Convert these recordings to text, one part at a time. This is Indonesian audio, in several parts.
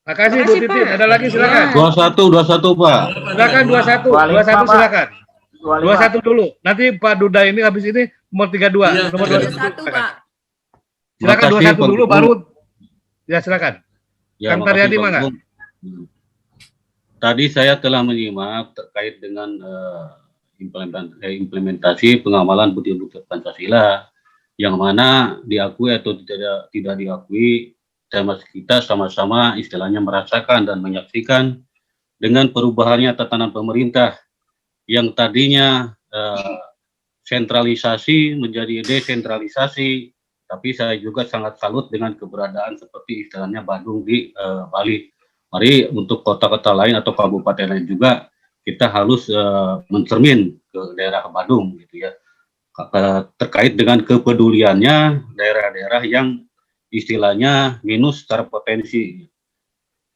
Makasih Bu Titi. Ada lagi silakan. 21 Pak. Silakan 21. 21 silakan. 21 dulu. Nanti Pak Duda ini habis ini nomor 32. Iya, Nomor 21 Pak. Silakan Makasih, 21 dulu Pak baru. Ya silakan. Ya, Kang makasih, Taryadi Pak mana? Gugum. Tadi saya telah menyimak terkait dengan implementasi pengamalan butir-butir Pancasila yang mana diakui atau tidak diakui, kita sama-sama istilahnya merasakan dan menyaksikan dengan perubahannya tatanan pemerintah yang tadinya sentralisasi menjadi desentralisasi, tapi saya juga sangat salut dengan keberadaan seperti istilahnya Badung di Bali. Mari untuk kota-kota lain atau kabupaten lain juga kita harus mencermin ke daerah Badung gitu ya, terkait dengan kepeduliannya daerah-daerah yang istilahnya minus secara potensi.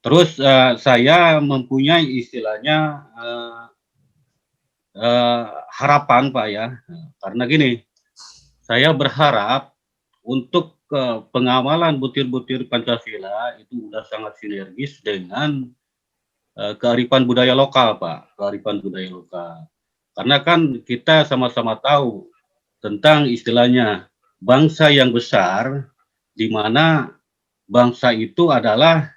Terus saya mempunyai istilahnya harapan Pak ya, karena gini, saya berharap untuk pengamalan butir-butir Pancasila itu sudah sangat sinergis dengan kearifan budaya lokal Pak, kearifan budaya lokal. Karena kan kita sama-sama tahu tentang istilahnya bangsa yang besar, di mana bangsa itu adalah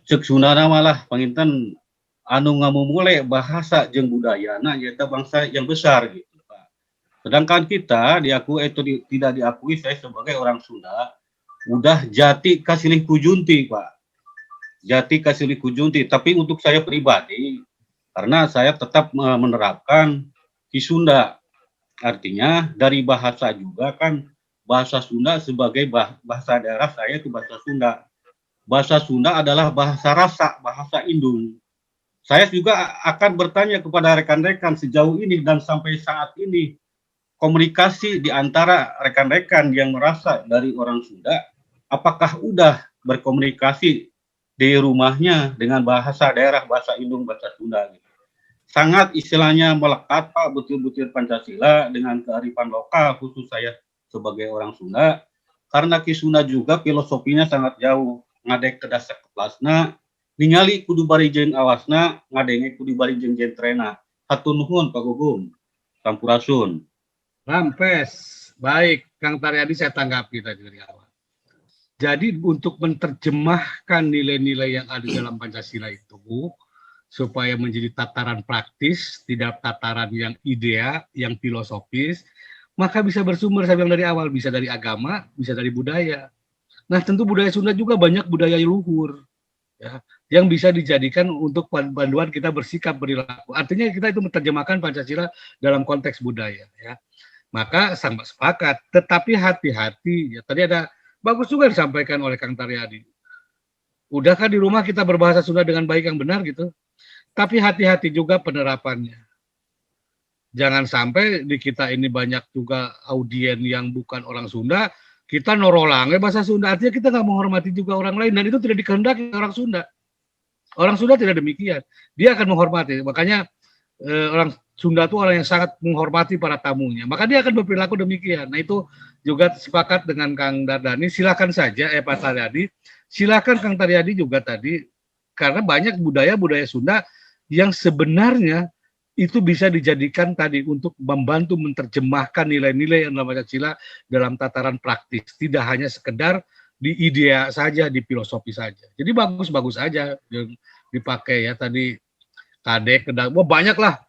cek sunana malah panginten anu ngamumule bahasa jeung budayana yaitu bangsa yang besar gitu Pak. Sedangkan kita diakui atau tidak diakui, saya sebagai orang Sunda udah jati kasilih kujunti Pak. Jati kasilih kujunti, tapi untuk saya pribadi karena saya tetap menerapkan Ki Sunda. Artinya dari bahasa juga kan bahasa Sunda sebagai bahasa daerah saya itu bahasa Sunda. Bahasa Sunda adalah bahasa rasa, bahasa indung. Saya juga akan bertanya kepada rekan-rekan sejauh ini dan sampai saat ini komunikasi di antara rekan-rekan yang merasa dari orang Sunda, apakah udah berkomunikasi di rumahnya dengan bahasa daerah, bahasa indung, bahasa Sunda gitu. Sangat istilahnya melekat Pak butir-butir Pancasila dengan kearifan lokal, khusus saya sebagai orang Sunda, karena Ki Sunda juga filosofinya sangat jauh, ngadek kedasak keplasna, ningali kudu bari jeung awasna, ngadenge kudu bari jeung jentrena. Hatur nuhun Pak Gugum, sampurasun. Rampes. Baik, Kang Taryadi saya tanggapi tadi dari awal. Jadi untuk menerjemahkan nilai-nilai yang ada dalam Pancasila itu supaya menjadi tataran praktis, tidak tataran yang idea, yang filosofis, maka bisa bersumber, saya bilang dari awal, bisa dari agama, bisa dari budaya. Nah tentu budaya Sunda juga banyak budaya luhur, ya, yang bisa dijadikan untuk panduan kita bersikap perilaku. Artinya kita itu menerjemahkan Pancasila dalam konteks budaya. Ya. Maka sangat sepakat, tetapi hati-hati. Ya, tadi ada bagus juga disampaikan oleh Kang Taryadi. Udahkah di rumah kita berbahasa Sunda dengan baik yang benar gitu? Tapi hati-hati juga penerapannya. Jangan sampai di kita ini banyak juga audien yang bukan orang Sunda, kita norolange bahasa Sunda, artinya kita nggak menghormati juga orang lain, dan itu tidak dikehendaki orang Sunda. Orang Sunda tidak demikian, dia akan menghormati. Makanya orang Sunda itu orang yang sangat menghormati para tamunya, maka dia akan berperilaku demikian. Nah itu juga sepakat dengan Kang Dardani, silakan saja Pak Taryadi, silakan Kang Taryadi juga tadi, karena banyak budaya-budaya Sunda yang sebenarnya itu bisa dijadikan tadi untuk membantu menerjemahkan nilai-nilai yang dalam Pancasila dalam tataran praktis, tidak hanya sekedar di idea saja, di filosofi saja. Jadi bagus-bagus aja yang dipakai ya tadi kadek, kedang, banyak lah.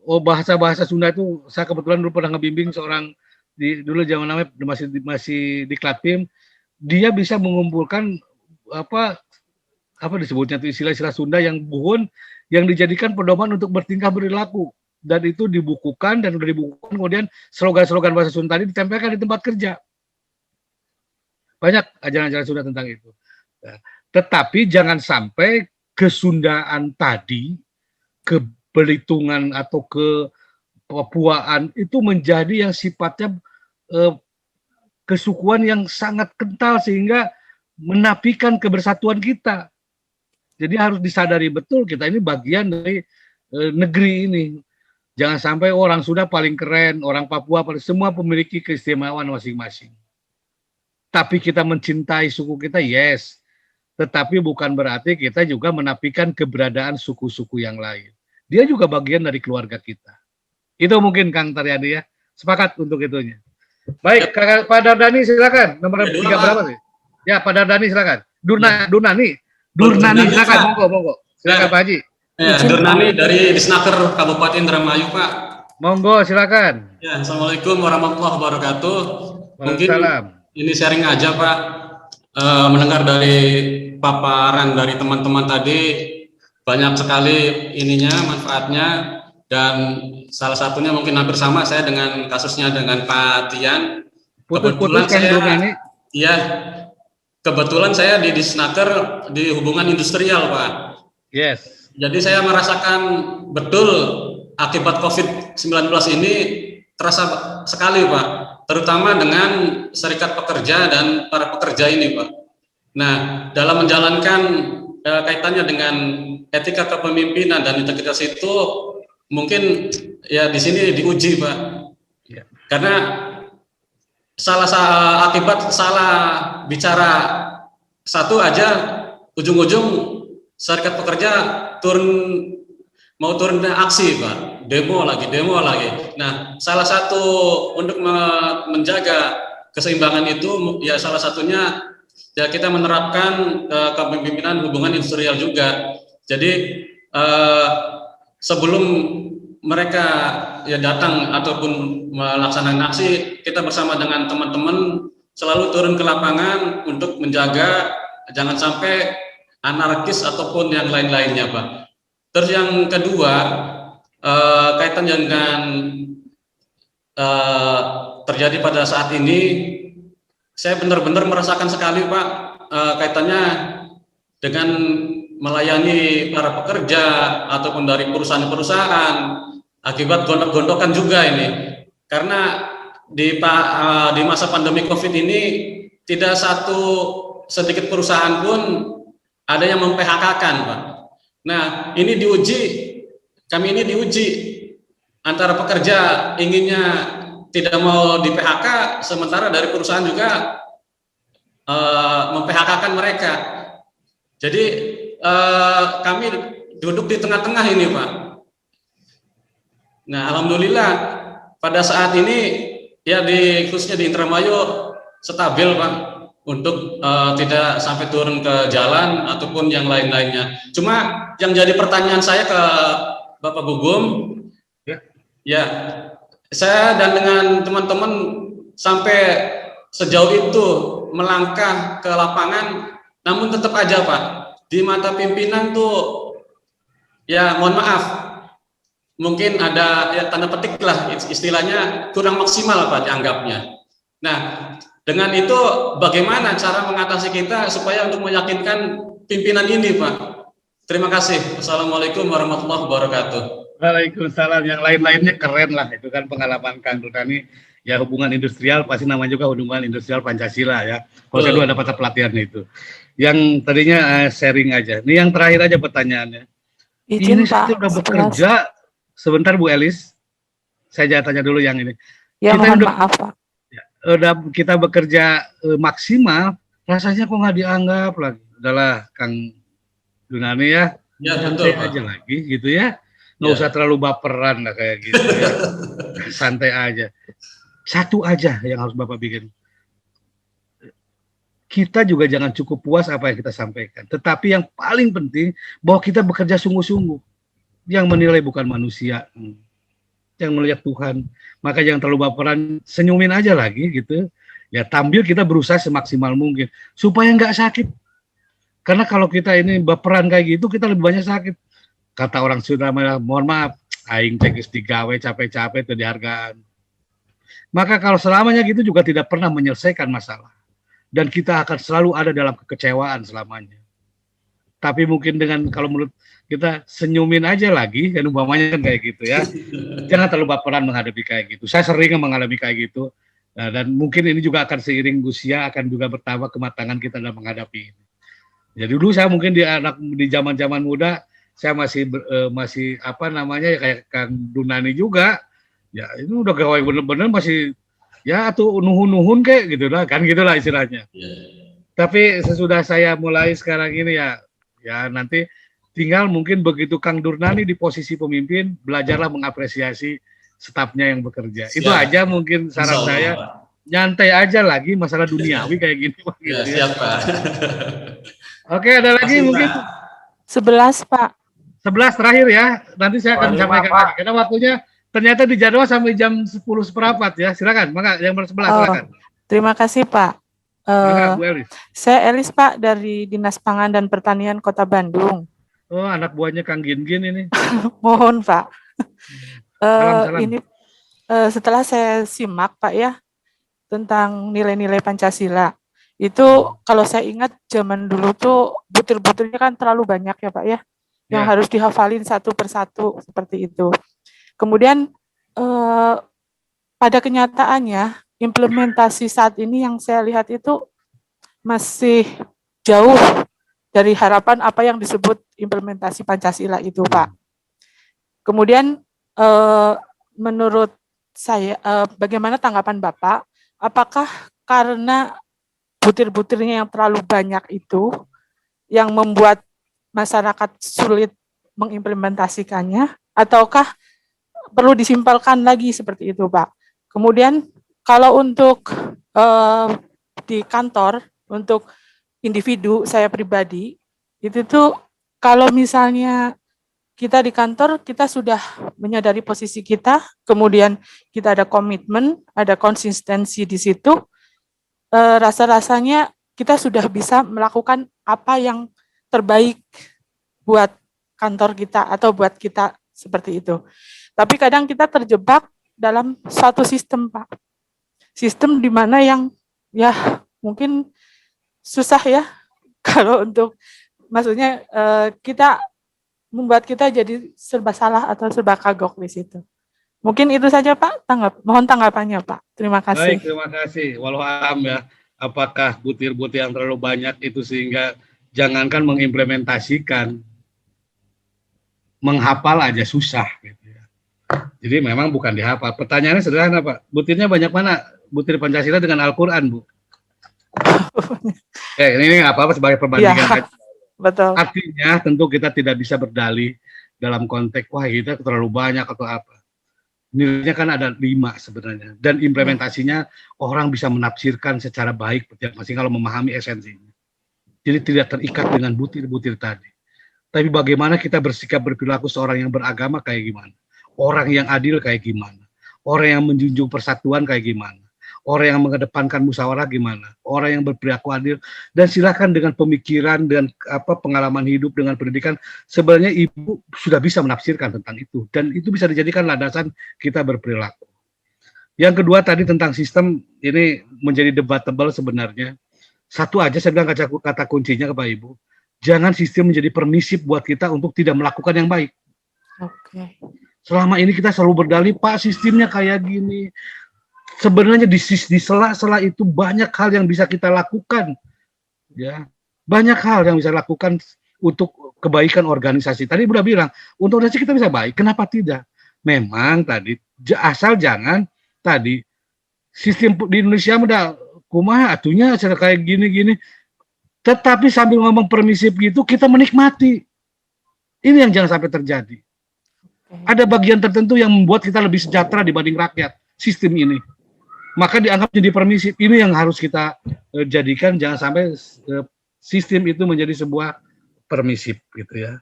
Bahasa-bahasa Sunda itu saya kebetulan dulu pernah ngebimbing seorang dulu zaman namanya masih di Klatim, dia bisa mengumpulkan apa disebutnya itu istilah-istilah Sunda yang buhun yang dijadikan pedoman untuk bertingkah perilaku, dan itu dibukukan, dan sudah dibukukan, kemudian slogan-slogan bahasa Sunda tadi ditempelkan di tempat kerja. Banyak ajaran-ajaran Sunda tentang itu. Nah, tetapi jangan sampai kesundaan tadi, ke Belitungan atau ke Papuaan itu menjadi yang sifatnya kesukuan yang sangat kental sehingga menafikan kebersatuan kita. Jadi harus disadari betul kita ini bagian dari negeri ini. Jangan sampai orang Sunda paling keren, orang Papua paling, semua memiliki keistimewaan masing-masing. Tapi kita mencintai suku kita, yes. tetapi bukan berarti kita juga menafikan keberadaan suku-suku yang lain. Dia juga bagian dari keluarga kita. Itu mungkin Kang Taryadi ya. Sepakat untuk itunya. Baik, Pak Dardani silakan. Nomor 3 berapa sih? Ya, Pak Dardani silakan. Durnani silakan. Monggo. Silakan Pak Haji. Ya, Durnani dari Disnaker Kabupaten Indramayu, Pak. Monggo silakan. Ya, Assalamualaikum warahmatullahi wabarakatuh. Mungkin ini sharing aja, Pak. Mendengar dari paparan dari teman-teman tadi, banyak sekali ininya manfaatnya, dan salah satunya mungkin hampir sama saya dengan kasusnya dengan Pak Tian. Kebetulan saya di Disnaker di hubungan industrial, Pak. Yes. Jadi saya merasakan betul akibat COVID-19 ini terasa sekali, Pak. Terutama dengan serikat pekerja dan para pekerja ini, Pak. Nah, dalam menjalankan kaitannya dengan etika kepemimpinan dan integritas itu mungkin ya di sini diuji, Pak. Ya. Karena akibat salah bicara satu aja, ujung-ujung serikat pekerja mau turun aksi, Pak. Demo lagi. Nah, salah satu untuk menjaga keseimbangan itu ya salah satunya ya kita menerapkan kepemimpinan hubungan industrial juga. Jadi sebelum mereka ya datang ataupun melaksanakan aksi, kita bersama dengan teman-teman selalu turun ke lapangan untuk menjaga jangan sampai anarkis ataupun yang lain-lainnya, Pak. Terus yang kedua, kaitan dengan terjadi pada saat ini, saya benar-benar merasakan sekali, Pak, kaitannya dengan melayani para pekerja ataupun dari perusahaan-perusahaan akibat gondok-gondokan juga ini. Karena di masa pandemi COVID ini tidak satu sedikit perusahaan pun ada yang mem-PHK-kan, Pak. Nah, kami ini diuji antara pekerja inginnya tidak mau di PHK, sementara dari perusahaan juga mem-PHK-kan mereka. Jadi kami duduk di tengah-tengah ini, Pak. Nah, alhamdulillah pada saat ini ya khususnya di Indramayu stabil, Pak, untuk tidak sampai turun ke jalan ataupun yang lain-lainnya. Cuma yang jadi pertanyaan saya ke Bapak Gugum, ya saya dan dengan teman-teman sampai sejauh itu melangkah ke lapangan, namun tetap aja, Pak, di mata pimpinan tuh ya mohon maaf, mungkin ada ya tanda petik lah istilahnya kurang maksimal, Pak, dianggapnya. Nah, dengan itu bagaimana cara mengatasi kita supaya untuk meyakinkan pimpinan ini, Pak? Terima kasih. Assalamualaikum warahmatullahi wabarakatuh. Waalaikumsalam. Yang lain-lainnya keren lah, itu kan pengalaman Kang Durnani. Ya hubungan industrial pasti namanya juga hubungan industrial Pancasila ya. Kalau saya dulu ada mata pelatihan itu. Yang tadinya sharing aja. Ini yang terakhir aja pertanyaannya. Ini saya udah bekerja. Sebentar Bu Elis, saya tanya dulu yang ini. Ya, mohon maaf, Pak. Kita bekerja maksimal, rasanya kok nggak dianggap lagi. Udahlah Kang Durnani ya, santai aja lagi gitu ya. Nggak usah terlalu baperan lah kayak gitu ya. Santai aja. Satu aja yang harus Bapak bikin. Kita juga jangan cukup puas apa yang kita sampaikan. Tetapi yang paling penting bahwa kita bekerja sungguh-sungguh. Yang menilai bukan manusia, yang melihat Tuhan. Maka jangan terlalu baperan, senyumin aja lagi gitu. Ya tampil kita berusaha semaksimal mungkin supaya nggak sakit. Karena kalau kita ini baperan kayak gitu, kita lebih banyak sakit. Kata orang Sunda, mohon maaf, aing cekis digawe capek-capek itu dihargaan. Maka kalau selamanya gitu juga tidak pernah menyelesaikan masalah. Dan kita akan selalu ada dalam kekecewaan selamanya. Tapi mungkin dengan kalau menurut kita senyumin aja lagi, kan umpamanya kan kayak gitu ya. Jangan terlalu baperan menghadapi kayak gitu. Saya sering mengalami kayak gitu. Nah, dan mungkin ini juga akan seiring usia akan juga bertambah kematangan kita dalam menghadapi ini. Jadi dulu saya mungkin di zaman-zaman muda saya masih apa namanya ya kayak Kang Durnani juga. Ya itu udah gawe bener-bener masih ya tuh nuhun-nuhun kayak gitu lah kan gitulah istilahnya. Tapi sesudah saya mulai sekarang ini ya nanti tinggal mungkin begitu Kang Durnani di posisi pemimpin, belajarlah mengapresiasi stafnya yang bekerja. Itu Siap. aja mungkin saran Insyaallah, saya. Pak. Nyantai aja lagi masalah duniawi kayak gini. Pak, Ya, gitu ya. siap, Pak. Oke, ada lagi Makasih, mungkin Pak. 11, Pak. 11 terakhir ya. Nanti saya akan Waduh, sampaikan lagi. Karena waktunya ternyata di jadwal sampai jam 10:15 ya. Silakan, maka yang nomor 11 silakan. Terima kasih, Pak. Maka Bu Elis. Saya Elis, Pak, dari Dinas Pangan dan Pertanian Kota Bandung. Oh, anak buahnya Kang Gin-Gin ini. Mohon, Pak. Salam. Ini setelah saya simak, Pak, ya, tentang nilai-nilai Pancasila. Itu kalau saya ingat zaman dulu tuh butir-butirnya kan terlalu banyak ya, Pak, ya. Yang Ya. harus dihafalin satu persatu seperti itu. Kemudian pada kenyataannya implementasi saat ini yang saya lihat itu masih jauh dari harapan apa yang disebut implementasi Pancasila itu, Pak. Kemudian menurut saya, bagaimana tanggapan Bapak? Apakah karena butir-butirnya yang terlalu banyak itu yang membuat masyarakat sulit mengimplementasikannya, ataukah perlu disimpelkan lagi seperti itu, Pak? Kemudian kalau untuk di kantor, untuk individu, saya pribadi, itu tuh kalau misalnya kita di kantor, kita sudah menyadari posisi kita, kemudian kita ada komitmen, ada konsistensi di situ, rasa-rasanya kita sudah bisa melakukan apa yang terbaik buat kantor kita atau buat kita seperti itu. Tapi kadang kita terjebak dalam suatu sistem, Pak. Sistem di mana yang ya mungkin susah ya kalau untuk maksudnya kita membuat kita jadi serba salah atau serba kagok di situ. Mungkin itu saja, Pak. Mohon tanggapannya, Pak. Terima kasih. Baik, terima kasih. Walau alam ya, apakah butir-butir yang terlalu banyak itu sehingga jangankan mengimplementasikan, menghafal aja susah gitu ya. Jadi memang bukan dihafal. Pertanyaannya sederhana, Pak. Butirnya banyak mana? Butir Pancasila dengan Al-Quran, Bu. Ini nggak apa-apa sebagai perbandingan. Ya, betul. Artinya tentu kita tidak bisa berdalih dalam konteks wah kita terlalu banyak atau apa. Nilainya kan ada 5 sebenarnya, dan implementasinya orang bisa menafsirkan secara baik masing-masing kalau memahami esensinya. Jadi tidak terikat dengan butir-butir tadi. Tapi bagaimana kita bersikap berperilaku seorang yang beragama kayak gimana, orang yang adil kayak gimana, orang yang menjunjung persatuan kayak gimana, orang yang mengedepankan musyawarah gimana, orang yang berperilaku adil, dan silakan dengan pemikiran dan pengalaman hidup dengan pendidikan, sebenarnya Ibu sudah bisa menafsirkan tentang itu, dan itu bisa dijadikan landasan kita berperilaku. Yang kedua tadi tentang sistem, ini menjadi debatable sebenarnya. Satu aja saya bilang kata kuncinya ke Pak Ibu, jangan sistem menjadi permisif buat kita untuk tidak melakukan yang baik. Oke. Selama ini kita selalu berdalih, Pak sistemnya kayak gini. Sebenarnya di sela-sela itu banyak hal yang bisa kita lakukan, ya banyak hal yang bisa lakukan untuk kebaikan organisasi. Tadi udah bilang untuk organisasi kita bisa baik, kenapa tidak? Memang tadi asal jangan tadi sistem di Indonesia udah kumaha atunya kayak gini-gini, tetapi sambil ngomong permisif gitu kita menikmati. Ini yang jangan sampai terjadi. Ada bagian tertentu yang membuat kita lebih sejahtera dibanding rakyat sistem ini. Maka dianggap jadi permisif. Ini yang harus kita jadikan, jangan sampai sistem itu menjadi sebuah permisif gitu ya.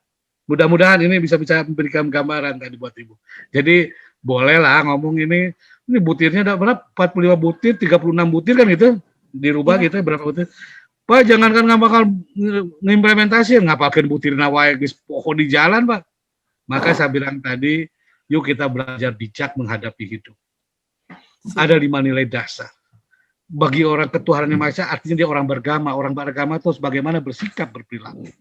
Mudah-mudahan ini bisa memberikan gambaran tadi buat Ibu. Jadi bolehlah ngomong ini butirnya ada berapa? 45 butir, 36 butir kan gitu. Dirubah gitu berapa butir. Pak jangankan nggak bakal ngimplementasi, ngapalkan butir nawai pohon di jalan, Pak. Maka saya bilang tadi, yuk kita belajar bijak menghadapi hidup. Ada 5 nilai dasar. Bagi orang ketuhanan yang Maha Esa, artinya dia orang beragama. Orang beragama itu bagaimana bersikap, berperilaku.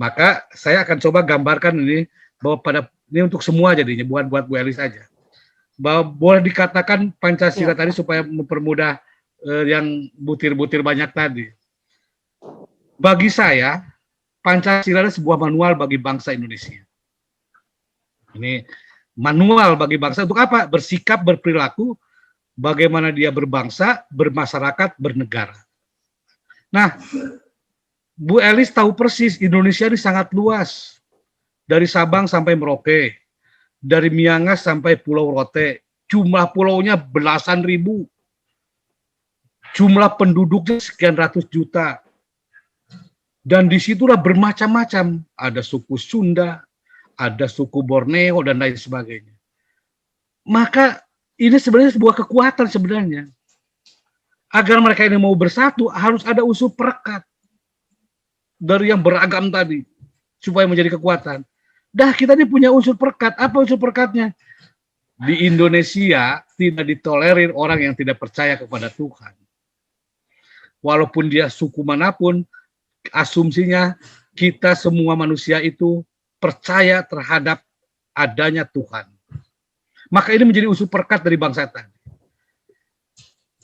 Maka saya akan coba gambarkan ini, bahwa ini untuk semua jadinya, bukan buat Bu Elis saja. Bahwa boleh dikatakan Pancasila tadi supaya mempermudah yang butir-butir banyak tadi. Bagi saya, Pancasila adalah sebuah manual bagi bangsa Indonesia. Ini manual bagi bangsa untuk apa? Bersikap, berperilaku, bagaimana dia berbangsa, bermasyarakat, bernegara. Nah, Bu Elis tahu persis Indonesia ini sangat luas. Dari Sabang sampai Merauke, dari Miangas sampai Pulau Rote, jumlah pulaunya belasan ribu. Jumlah penduduknya sekian ratus juta. Dan disitulah bermacam-macam. Ada suku Sunda, ada suku Borneo, dan lain sebagainya. Maka ini sebenarnya sebuah kekuatan sebenarnya. Agar mereka ini mau bersatu, harus ada unsur perekat. Dari yang beragam tadi. Supaya menjadi kekuatan. Dah kita ini punya unsur perekat. Apa unsur perekatnya? Di Indonesia tidak ditolerir orang yang tidak percaya kepada Tuhan. Walaupun dia suku manapun, asumsinya kita semua manusia itu percaya terhadap adanya Tuhan. Maka ini menjadi unsur perekat dari bangsa tadi.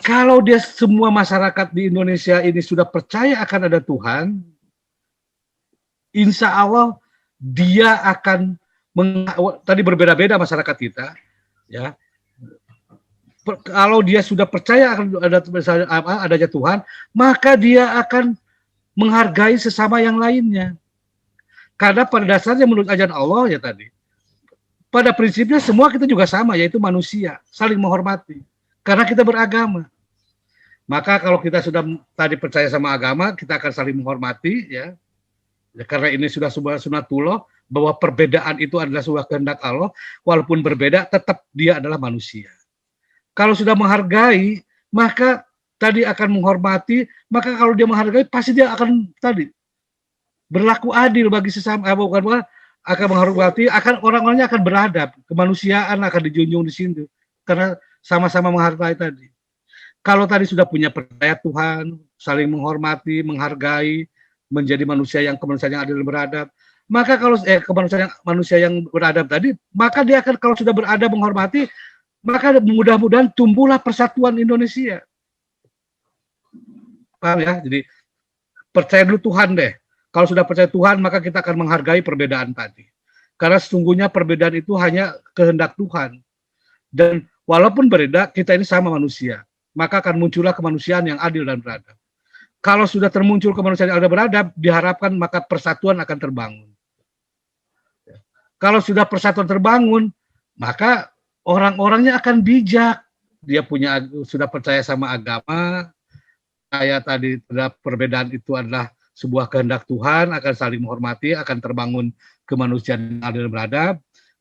Kalau dia semua masyarakat di Indonesia ini sudah percaya akan ada Tuhan, insya Allah dia akan tadi berbeda-beda masyarakat kita, ya. Kalau dia sudah percaya akan adanya Tuhan, maka dia akan menghargai sesama yang lainnya. Karena pada dasarnya menurut ajaran Allah ya tadi, pada prinsipnya semua kita juga sama, yaitu manusia, saling menghormati. Karena kita beragama. Maka kalau kita sudah tadi percaya sama agama, kita akan saling menghormati, ya. Ya, karena ini sudah sebuah sunatullah, bahwa perbedaan itu adalah sebuah kehendak Allah, walaupun berbeda, tetap dia adalah manusia. Kalau sudah menghargai, maka tadi akan menghormati, maka kalau dia menghargai, pasti dia akan tadi berlaku adil bagi sesama, akan menghormati, akan orang-orangnya akan beradab, kemanusiaan akan dijunjung di situ, karena sama-sama menghargai tadi. Kalau tadi sudah punya percaya Tuhan, saling menghormati, menghargai, menjadi manusia yang kemanusiaan yang adil dan beradab, maka kalau kemanusiaan manusia yang beradab tadi, maka dia akan kalau sudah beradab menghormati, maka mudah-mudahan tumbuhlah persatuan Indonesia. Paham ya? Jadi percaya dulu Tuhan deh. Kalau sudah percaya Tuhan, maka kita akan menghargai perbedaan tadi. Karena sesungguhnya perbedaan itu hanya kehendak Tuhan. Dan walaupun berbeda, kita ini sama manusia. Maka akan muncullah kemanusiaan yang adil dan beradab. Kalau sudah termuncul kemanusiaan yang adil dan beradab, diharapkan maka persatuan akan terbangun. Kalau sudah persatuan terbangun, maka orang-orangnya akan bijak. Dia sudah percaya sama agama. Saya tadi perbedaan itu adalah sebuah kehendak Tuhan, akan saling menghormati, akan terbangun kemanusiaan yang adil dan beradab.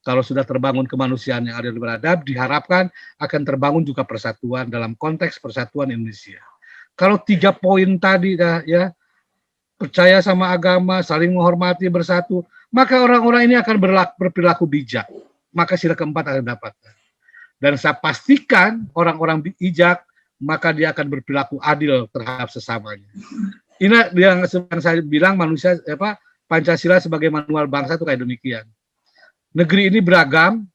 Kalau sudah terbangun kemanusiaan yang adil dan beradab, diharapkan akan terbangun juga persatuan dalam konteks persatuan Indonesia. Kalau 3 poin tadi ya, percaya sama agama, saling menghormati, bersatu, maka orang-orang ini akan berperilaku bijak. Maka sila keempat akan dapatkan. Dan saya pastikan orang-orang bijak, maka dia akan berperilaku adil terhadap sesamanya. Ini yang saya bilang manusia Pancasila sebagai manual bangsa itu kayak demikian. Negeri ini beragam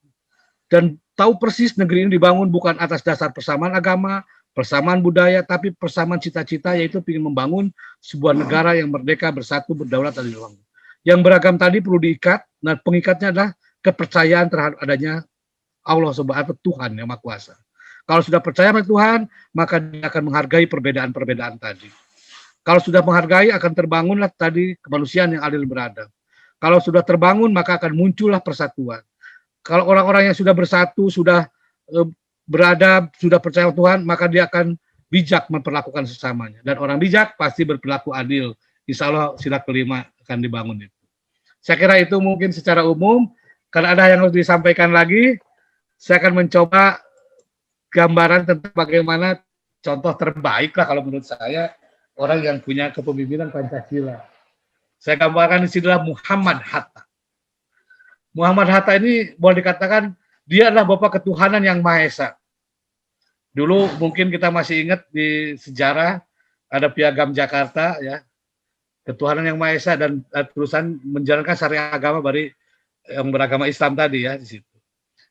dan tahu persis negeri ini dibangun bukan atas dasar persamaan agama, persamaan budaya, tapi persamaan cita-cita, yaitu ingin membangun sebuah negara yang merdeka, bersatu, berdaulat, dan dibangun. Yang beragam tadi perlu diikat, nah pengikatnya adalah kepercayaan terhadap adanya Allah Subhanahu Tuhan yang Maha Kuasa. Kalau sudah percaya pada Tuhan, maka dia akan menghargai perbedaan-perbedaan tadi. Kalau sudah menghargai, akan terbangunlah tadi kemanusiaan yang adil beradab. Kalau sudah terbangun, maka akan muncullah persatuan. Kalau orang-orang yang sudah bersatu, sudah beradab, sudah percaya Tuhan, maka dia akan bijak memperlakukan sesamanya. Dan orang bijak pasti berperilaku adil. Insya Allah sila kelima akan dibangun itu. Saya kira itu mungkin secara umum. Karena ada yang harus disampaikan lagi, saya akan mencoba gambaran tentang bagaimana contoh terbaik lah kalau menurut saya orang yang punya kepemimpinan Pancasila. Saya gambarkan di sini adalah Muhammad Hatta. Muhammad Hatta ini boleh dikatakan dia adalah Bapak Ketuhanan yang Maha Esa. Dulu mungkin kita masih ingat di sejarah ada Piagam Jakarta, ya, Ketuhanan yang Maha Esa, dan terusan menjalankan syariat agama dari yang beragama Islam tadi, ya, di situ.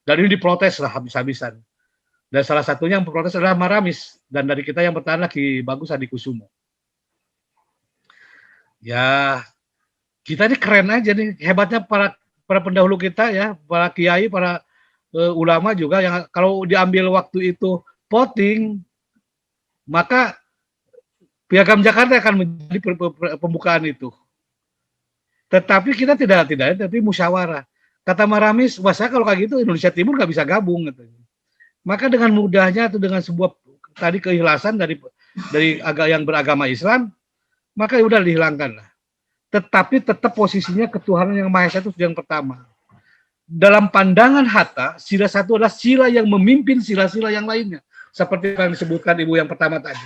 Dan ini diprotes lah habis-habisan. Dan salah satunya yang protes adalah Maramis, dan dari kita yang bertahan Ki Bagus Adikusumo. Ya, kita ini keren aja nih, hebatnya para pendahulu kita, ya, para kiai, para ulama juga yang kalau diambil waktu itu voting, maka Piagam Jakarta akan menjadi pembukaan itu. Tetapi kita tidak tapi musyawarah. Kata Maramis, wah saya kalau kayak gitu Indonesia Timur nggak bisa gabung. Gitu. Maka dengan mudahnya atau dengan sebuah tadi keikhlasan dari yang beragama Islam, maka udah dihilangkan lah. Tetapi tetap posisinya ketuhanan yang Maha Esa itu yang pertama. Dalam pandangan Hatta, sila satu adalah sila yang memimpin sila-sila yang lainnya. Seperti yang disebutkan Ibu yang pertama tadi.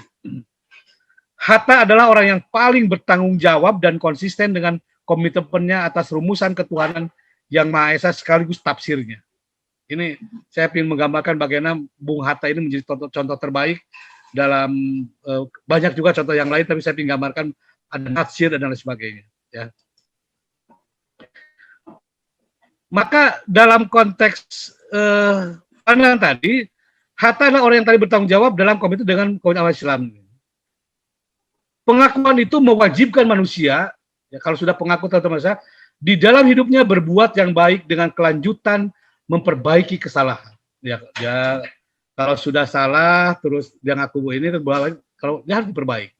Hatta adalah orang yang paling bertanggung jawab dan konsisten dengan komitmennya atas rumusan ketuhanan yang Maha Esa sekaligus tafsirnya. Ini saya ingin menggambarkan bagaimana Bung Hatta ini menjadi contoh terbaik dalam banyak juga contoh yang lain, tapi saya ingin gambarkan ada tafsir dan lain sebagainya. Ya. Maka dalam konteks pandangan tadi, Hatta adalah orang yang tadi bertanggung jawab dalam komitmen dengan komitmen Islam. Pengakuan itu mewajibkan manusia, ya kalau sudah pengaku teman-teman saya, di dalam hidupnya berbuat yang baik dengan kelanjutan memperbaiki kesalahan. Ya kalau sudah salah, terus dia ngaku ini, kalau dia harus diperbaiki.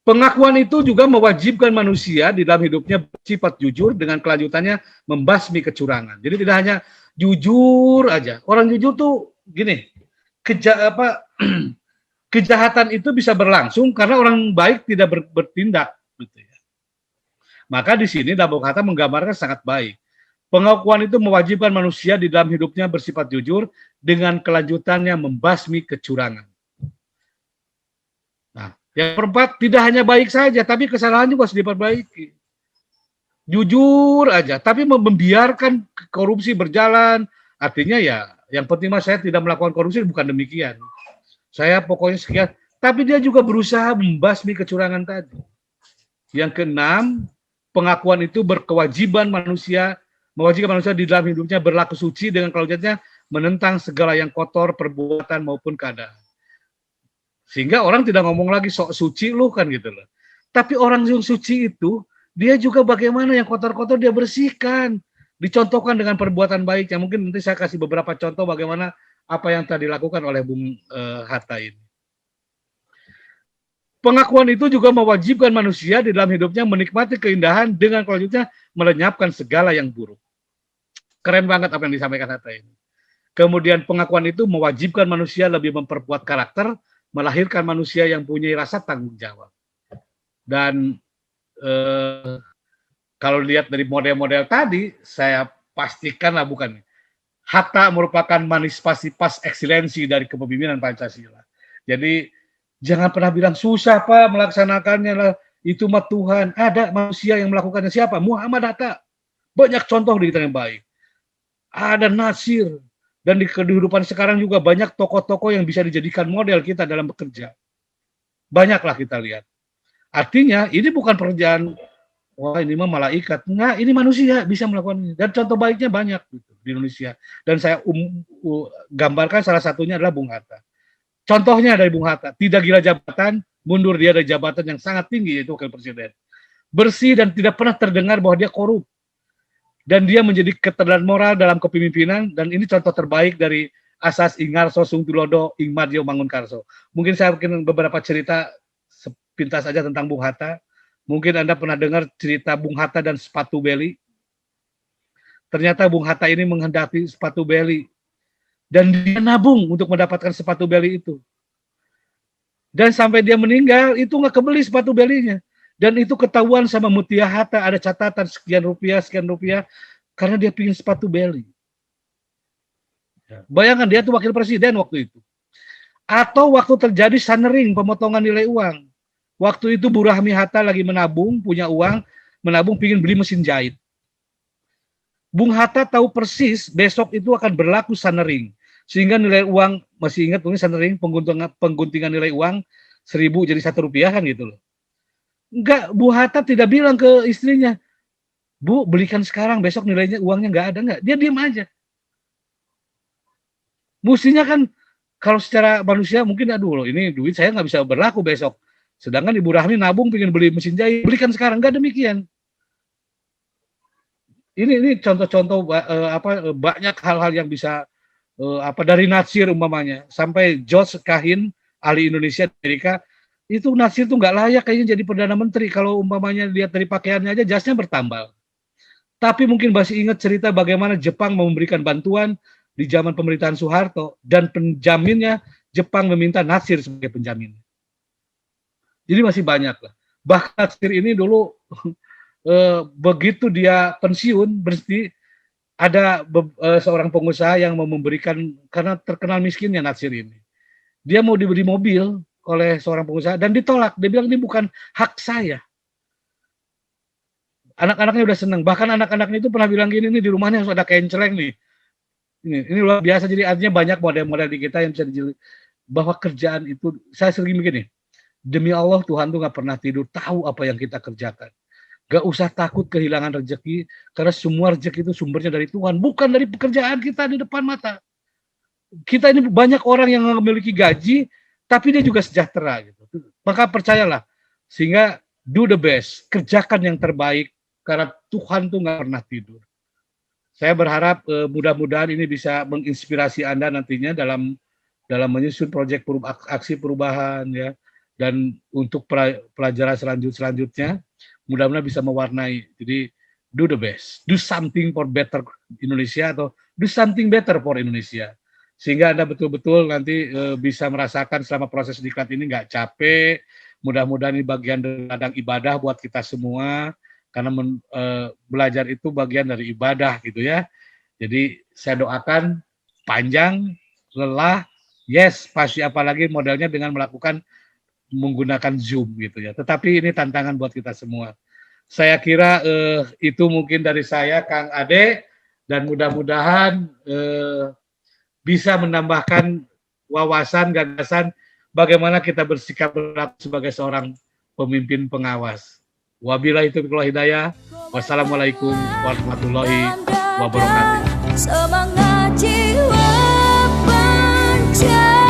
Pengakuan itu juga mewajibkan manusia di dalam hidupnya bersifat jujur dengan kelanjutannya membasmi kecurangan. Jadi tidak hanya jujur aja. Orang jujur tuh gini, kejahatan itu bisa berlangsung karena orang baik tidak bertindak. Gitu ya. Maka di sini Bung Hatta menggambarkan sangat baik. Pengakuan itu mewajibkan manusia di dalam hidupnya bersifat jujur dengan kelanjutannya membasmi kecurangan. Nah, yang keempat, tidak hanya baik saja, tapi kesalahan juga harus diperbaiki. Jujur aja, tapi membiarkan korupsi berjalan, artinya ya, yang penting mas saya tidak melakukan korupsi, bukan demikian. Saya pokoknya sekian, tapi dia juga berusaha membasmi kecurangan tadi. Yang keenam, pengakuan itu mewajibkan manusia di dalam hidupnya berlaku suci dengan kelanjutannya menentang segala yang kotor, perbuatan maupun keadaan. Sehingga orang tidak ngomong lagi sok suci lu kan gitu loh. Tapi orang yang suci itu, dia juga bagaimana yang kotor-kotor dia bersihkan. Dicontohkan dengan perbuatan baik. Yang mungkin nanti saya kasih beberapa contoh bagaimana apa yang telah dilakukan oleh Bung Hatta ini. Pengakuan itu juga mewajibkan manusia di dalam hidupnya menikmati keindahan dengan selanjutnya melenyapkan segala yang buruk. Keren banget apa yang disampaikan Hatta ini. Kemudian pengakuan itu mewajibkan manusia lebih memperkuat karakter, melahirkan manusia yang punya rasa tanggung jawab. Dan kalau lihat dari model-model tadi, saya pastikanlah bukan. Hatta merupakan manifestasi pas eksilensi dari kepemimpinan Pancasila. Jadi jangan pernah bilang susah Pak melaksanakannya lah, itu mah Tuhan. Ada manusia yang melakukannya, siapa? Muhammad Hatta. Banyak contoh di kita yang baik. Ada Nasir. Dan di kehidupan sekarang juga banyak tokoh-tokoh yang bisa dijadikan model kita dalam bekerja. Banyaklah kita lihat. Artinya ini bukan pekerjaan, wah ini mah malaikat. Enggak, ini manusia bisa melakukan ini. Dan contoh baiknya banyak gitu, di Indonesia. Dan saya gambarkan salah satunya adalah Bung Hatta. Contohnya dari Bung Hatta, tidak gila jabatan, mundur dia dari jabatan yang sangat tinggi, yaitu wakil presiden. Bersih dan tidak pernah terdengar bahwa dia korup. Dan dia menjadi keteladanan moral dalam kepemimpinan, dan ini contoh terbaik dari asas Ingarso Sung Tulodo Ing Madio Mangunkarso. Mungkin saya mungkin beberapa cerita sepintas saja tentang Bung Hatta. Mungkin Anda pernah dengar cerita Bung Hatta dan sepatu beli. Ternyata Bung Hatta ini menghendaki sepatu beli. Dan dia nabung untuk mendapatkan sepatu beli itu. Dan sampai dia meninggal, itu nggak kebeli sepatu belinya. Dan itu ketahuan sama Mutia Hatta, ada catatan sekian rupiah, karena dia pingin sepatu beli. Bayangkan dia tuh wakil presiden waktu itu. Atau waktu terjadi sunering, pemotongan nilai uang. Waktu itu Bu Rahmi Hatta lagi menabung, punya uang, menabung pingin beli mesin jahit. Bung Hatta tahu persis besok itu akan berlaku sunering. Sehingga nilai uang, masih ingat mungkin sunering, pengguntingan nilai uang 1.000 jadi Rp1 kan gitu loh. Enggak, Bu Hatta tidak bilang ke istrinya, Bu, belikan sekarang, besok nilainya uangnya nggak ada, nggak. Dia diam aja. Mestinya kan, kalau secara manusia mungkin, aduh loh, ini duit saya nggak bisa berlaku besok. Sedangkan Ibu Rahmi nabung pengen beli mesin jahit, belikan sekarang, nggak demikian. Ini contoh-contoh banyak hal-hal yang bisa dari Nasir umpamanya, sampai George Kahin, ahli Indonesia di Amerika, Itu Nasir tuh nggak layak kayaknya jadi Perdana Menteri. Kalau umpamanya lihat dari pakaiannya aja, jasnya bertambal. Tapi mungkin masih ingat cerita bagaimana Jepang memberikan bantuan di zaman pemerintahan Soeharto, dan penjaminnya Jepang meminta Nasir sebagai penjamin. Jadi masih banyak lah. Bahkan Nasir ini dulu begitu dia pensiun, berhenti, ada seorang pengusaha yang mau memberikan, karena terkenal miskinnya Nasir ini. Dia mau diberi mobil oleh seorang pengusaha dan ditolak. Dia bilang ini bukan hak saya. Anak-anaknya udah senang. Bahkan anak-anaknya itu pernah bilang gini, nih di rumahnya harus ada kenceleng nih. Ini luar biasa. Jadi artinya banyak model-model di kita yang bisa dijeli. Bahwa kerjaan itu, saya sering begini, demi Allah Tuhan tuh gak pernah tidur, tahu apa yang kita kerjakan. Gak usah takut kehilangan rezeki, karena semua rezeki itu sumbernya dari Tuhan, bukan dari pekerjaan kita di depan mata. Kita ini banyak orang yang memiliki gaji, tapi dia juga sejahtera gitu. Maka percayalah, sehingga do the best, kerjakan yang terbaik, karena Tuhan tuh nggak pernah tidur. Saya berharap mudah-mudahan ini bisa menginspirasi Anda nantinya dalam menyusun proyek aksi perubahan ya, dan untuk pelajaran selanjutnya mudah-mudahan bisa mewarnai. Jadi do the best, do something for better Indonesia, atau do something better for Indonesia. Sehingga Anda betul-betul nanti bisa merasakan selama proses diklat ini nggak capek. Mudah-mudahan ini bagian dari ladang ibadah buat kita semua, karena belajar itu bagian dari ibadah gitu ya. Jadi saya doakan panjang, lelah, yes, pasti, apalagi modelnya dengan menggunakan Zoom gitu ya. Tetapi ini tantangan buat kita semua. Saya kira itu mungkin dari saya, Kang Ade, dan mudah-mudahan bisa menambahkan wawasan, gagasan bagaimana kita bersikap sebagai seorang pemimpin pengawas. Wabillahi taufiq wal hidayah. Wassalamualaikum warahmatullahi wabarakatuh. Semangat jiwa Pancasila.